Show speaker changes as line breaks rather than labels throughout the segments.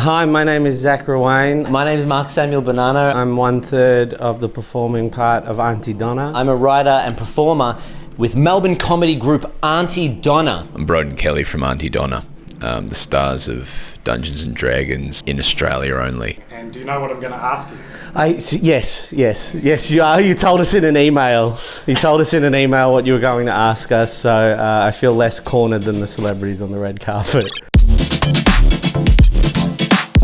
Hi, my name is Zachary Ruane.
My name is Mark Bonanno.
I'm 1/3 of the performing part of Aunty Donna.
I'm a writer and performer with Melbourne comedy group Aunty Donna.
I'm Broden Kelly from Aunty Donna, the stars of Dungeons and Dragons in Australia only.
And do you know what I'm going to ask you?
Yes, you are. You told us in an email. You told us in an email what you were going to ask us, so I feel less cornered than the celebrities on the red carpet.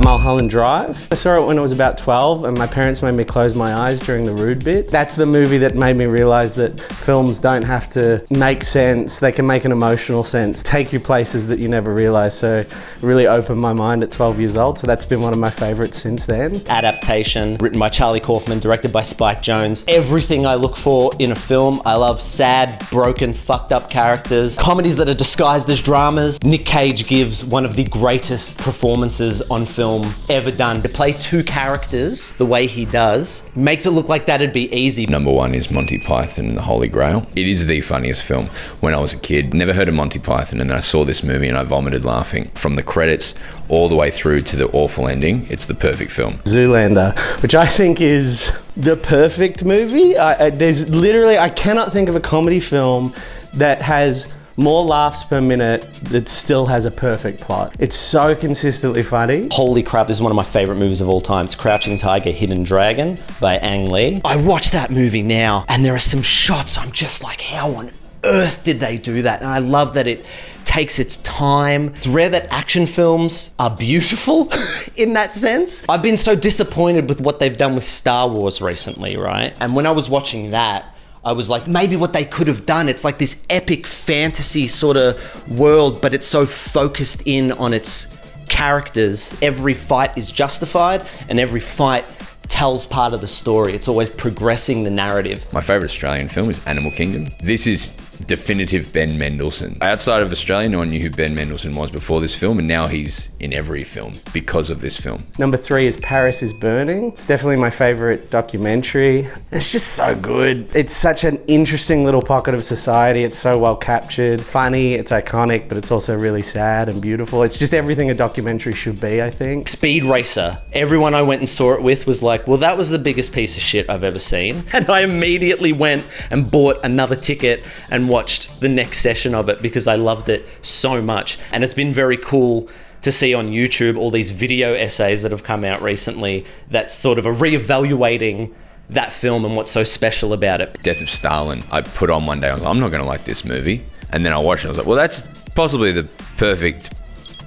Mulholland Drive. I saw it when I was about 12 and my parents made me close my eyes during the rude bits. That's the movie that made me realise that films don't have to make sense, they can make an emotional sense, take you places that you never realised. So it really opened my mind at 12 years old, so that's been one of my favourites since then.
Adaptation, written by Charlie Kaufman, directed by Spike Jonze. Everything I look for in a film. I love sad, broken, fucked up characters. Comedies that are disguised as dramas. Nick Cage gives one of the greatest performances on film ever done. To play two characters the way he does makes it look like that'd be easy.
Number one is Monty Python and the Holy Grail. It is the funniest film. When I was a kid, never heard of Monty Python, and then I saw this movie and I vomited laughing. From the credits all the way through to the awful ending, it's the perfect film.
Zoolander, which I think is the perfect movie. I cannot think of a comedy film that has more laughs per minute that still has a perfect plot. It's so consistently funny.
Holy crap, this is one of my favourite movies of all time. It's Crouching Tiger, Hidden Dragon by Ang Lee. I watch that movie now and there are some shots I'm just like, how on earth did they do that? And I love that it takes its time. It's rare that action films are beautiful in that sense. I've been so disappointed with what they've done with Star Wars recently, right? And when I was watching that, I was like, maybe what they could have done, it's like this epic fantasy sort of world, but it's so focused in on its characters. Every fight is justified and every fight tells part of the story. It's always progressing the narrative.
My favourite Australian film is Animal Kingdom. This is definitive Ben Mendelsohn. Outside of Australia, no one knew who Ben Mendelsohn was before this film, and now he's in every film because of this film.
Number 3 is Paris is Burning. It's definitely my favourite documentary. It's just so good. It's such an interesting little pocket of society. It's so well captured. Funny, it's iconic, but it's also really sad and beautiful. It's just everything a documentary should be, I think.
Speed Racer. Everyone I went and saw it with was like, well, that was the biggest piece of shit I've ever seen. And I immediately went and bought another ticket and watched the next session of it because I loved it so much. And it's been very cool to see on YouTube all these video essays that have come out recently that sort of are reevaluating that film and what's so special about it.
Death of Stalin, I put on one day, I was like, I'm not going to like this movie. And then I watched it, I was like, well, that's possibly the perfect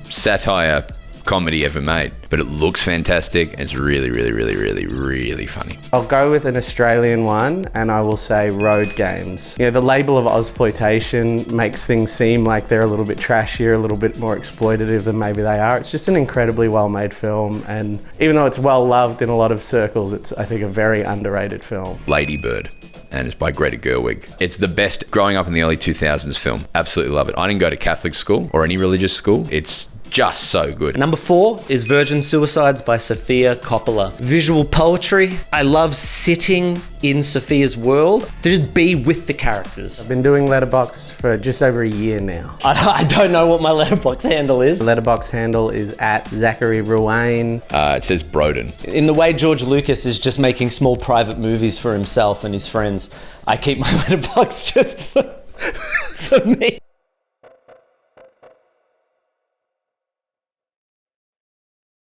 satire comedy ever made, but it looks fantastic and it's really, really, really, really, really funny.
I'll go with an Australian one and I will say Road Games. You know, the label of Ozploitation makes things seem like they're a little bit trashier, a little bit more exploitative than maybe they are. It's just an incredibly well-made film, and even though it's well-loved in a lot of circles, it's, I think, a very underrated film.
Lady Bird, and it's by Greta Gerwig. It's the best growing up in the early 2000s film. Absolutely love it. I didn't go to Catholic school or any religious school. It's just so good.
Number 4 is Virgin Suicides by Sofia Coppola. Visual poetry. I love sitting in Sophia's world to just be with the characters.
I've been doing Letterboxd for just over a year now.
I don't know what my Letterboxd handle is.
The Letterboxd handle is at Zachary Ruane.
It says Broden.
In the way George Lucas is just making small private movies for himself and his friends, I keep my Letterboxd just for me.